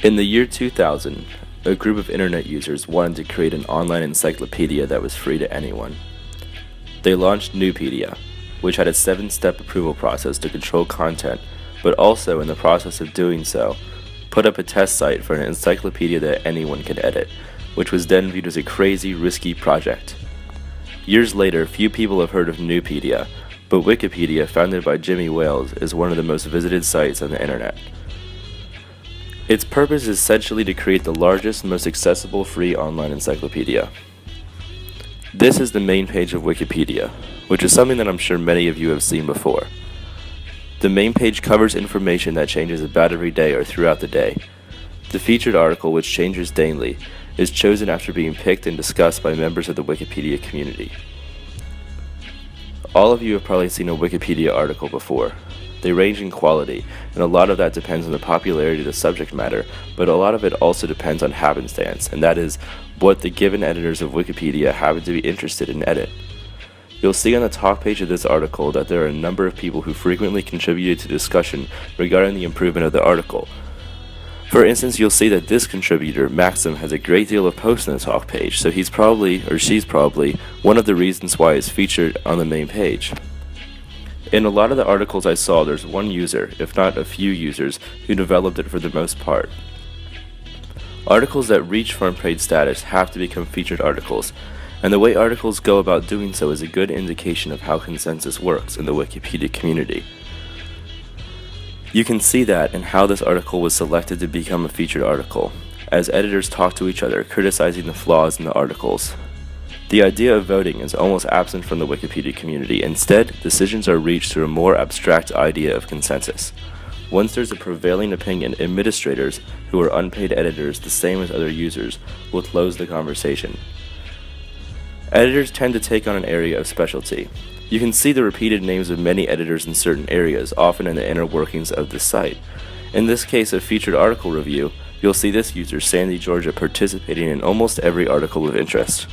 In the year 2000, a group of internet users wanted to create an online encyclopedia that was free to anyone. They launched Nupedia, which had a 7-step approval process to control content, but also in the process of doing so, put up a test site for an encyclopedia that anyone could edit, which was then viewed as a crazy, risky project. Years later, few people have heard of Nupedia, but Wikipedia, founded by Jimmy Wales, is one of the most visited sites on the internet. Its purpose is essentially to create the largest, most accessible free online encyclopedia. This is the main page of Wikipedia, which is something that I'm sure many of you have seen before. The main page covers information that changes about every day or throughout the day. The featured article, which changes daily, is chosen after being picked and discussed by members of the Wikipedia community. All of you have probably seen a Wikipedia article before. They range in quality, and a lot of that depends on the popularity of the subject matter, but a lot of it also depends on happenstance, and that is what the given editors of Wikipedia happen to be interested in edit. You'll see on the top page of this article that there are a number of people who frequently contributed to discussion regarding the improvement of the article. For instance, you'll see that this contributor, Maxim, has a great deal of posts on the top page, so he's probably, or she's probably, one of the reasons why it's featured on the main page. In a lot of the articles I saw, there's one user, if not a few users, who developed it for the most part. Articles that reach front page status have to become featured articles, and the way articles go about doing so is a good indication of how consensus works in the Wikipedia community. You can see that in how this article was selected to become a featured article, as editors talk to each other, criticizing the flaws in the articles. The idea of voting is almost absent from the Wikipedia community. Instead, decisions are reached through a more abstract idea of consensus. Once there's a prevailing opinion, administrators, who are unpaid editors the same as other users, will close the conversation. Editors tend to take on an area of specialty. You can see the repeated names of many editors in certain areas, often in the inner workings of the site. In this case of featured article review, you'll see this user, Sandy Georgia, participating in almost every article of interest.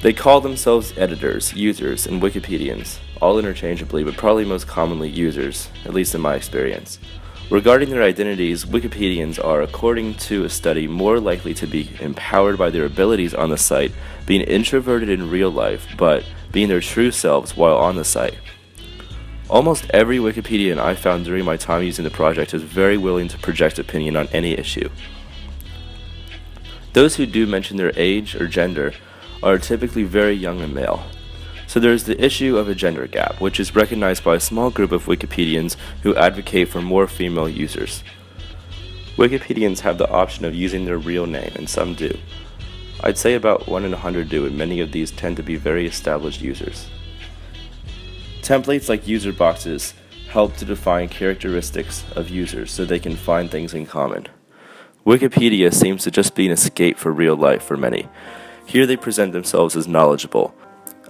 They call themselves editors, users, and Wikipedians, all interchangeably, but probably most commonly users, at least in my experience. Regarding their identities, Wikipedians are, according to a study, more likely to be empowered by their abilities on the site, being introverted in real life, but being their true selves while on the site. Almost every Wikipedian I found during my time using the project is very willing to project opinion on any issue. Those who do mention their age or gender are typically very young and male. So there is the issue of a gender gap, which is recognized by a small group of Wikipedians who advocate for more female users. Wikipedians have the option of using their real name, and some do. I'd say about 1 in 100 do, and many of these tend to be very established users. Templates like user boxes help to define characteristics of users so they can find things in common. Wikipedia seems to just be an escape for real life for many. Here they present themselves as knowledgeable.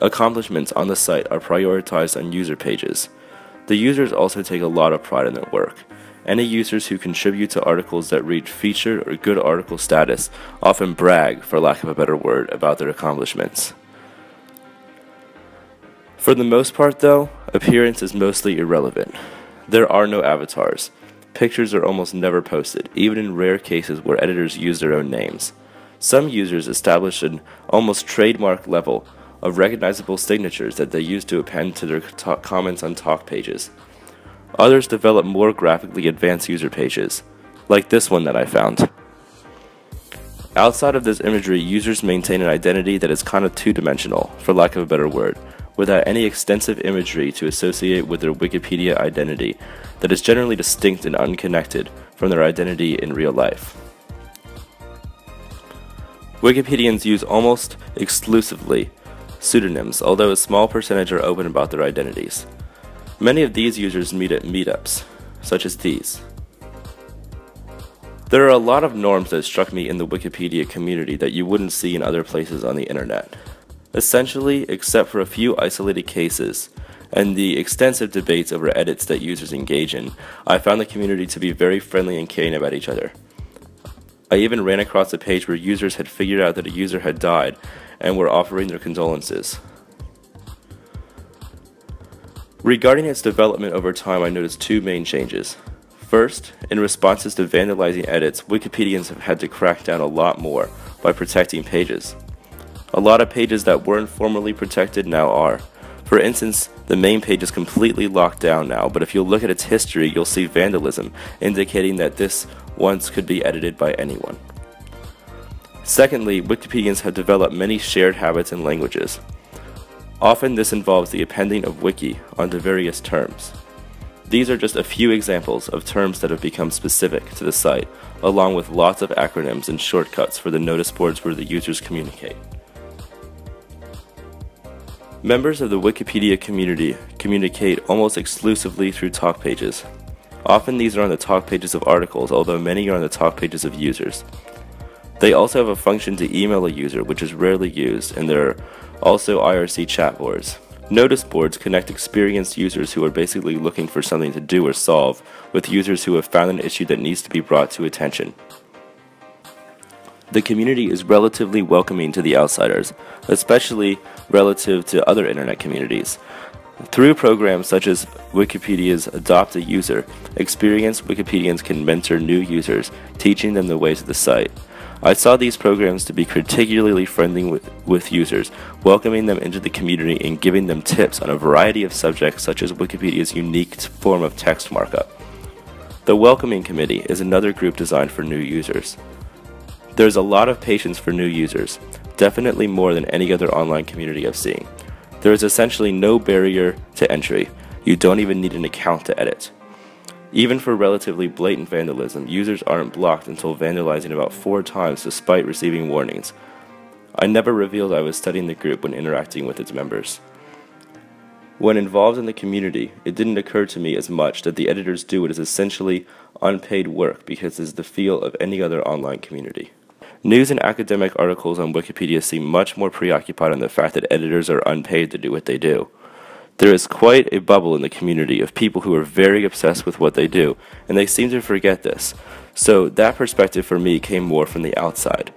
Accomplishments on the site are prioritized on user pages. The users also take a lot of pride in their work. Any users who contribute to articles that reach featured or good article status often brag, for lack of a better word, about their accomplishments. For the most part though, appearance is mostly irrelevant. There are no avatars. Pictures are almost never posted, even in rare cases where editors use their own names. Some users establish an almost trademark level of recognizable signatures that they use to append to their comments on talk pages. Others develop more graphically advanced user pages, like this one that I found. Outside of this imagery, users maintain an identity that is kind of two-dimensional, for lack of a better word, without any extensive imagery to associate with their Wikipedia identity that is generally distinct and unconnected from their identity in real life. Wikipedians use almost exclusively pseudonyms, although a small percentage are open about their identities. Many of these users meet at meetups, such as these. There are a lot of norms that struck me in the Wikipedia community that you wouldn't see in other places on the internet. Essentially, except for a few isolated cases, and the extensive debates over edits that users engage in, I found the community to be very friendly and caring about each other. I even ran across a page where users had figured out that a user had died and were offering their condolences. Regarding its development over time, I noticed two main changes. First, in responses to vandalizing edits, Wikipedians have had to crack down a lot more by protecting pages. A lot of pages that weren't formerly protected now are. For instance, the main page is completely locked down now, but if you look at its history, you'll see vandalism, indicating that this once could be edited by anyone. Secondly, Wikipedians have developed many shared habits and languages. Often this involves the appending of wiki onto various terms. These are just a few examples of terms that have become specific to the site, along with lots of acronyms and shortcuts for the notice boards where the users communicate. Members of the Wikipedia community communicate almost exclusively through talk pages. Often these are on the talk pages of articles, although many are on the talk pages of users. They also have a function to email a user, which is rarely used, and there are also IRC chat boards. Notice boards connect experienced users who are basically looking for something to do or solve with users who have found an issue that needs to be brought to attention. The community is relatively welcoming to the outsiders, especially relative to other internet communities. Through programs such as Wikipedia's Adopt a User, experienced Wikipedians can mentor new users, teaching them the ways of the site. I saw these programs to be particularly friendly with users, welcoming them into the community and giving them tips on a variety of subjects such as Wikipedia's unique form of text markup. The Welcoming Committee is another group designed for new users. There's a lot of patience for new users, definitely more than any other online community I've seen. There is essentially no barrier to entry. You don't even need an account to edit. Even for relatively blatant vandalism, users aren't blocked until vandalizing about 4 times despite receiving warnings. I never revealed I was studying the group when interacting with its members. When involved in the community, it didn't occur to me as much that the editors do what is essentially unpaid work because it is the feel of any other online community. News and academic articles on Wikipedia seem much more preoccupied on the fact that editors are unpaid to do what they do. There is quite a bubble in the community of people who are very obsessed with what they do, and they seem to forget this. So that perspective for me came more from the outside.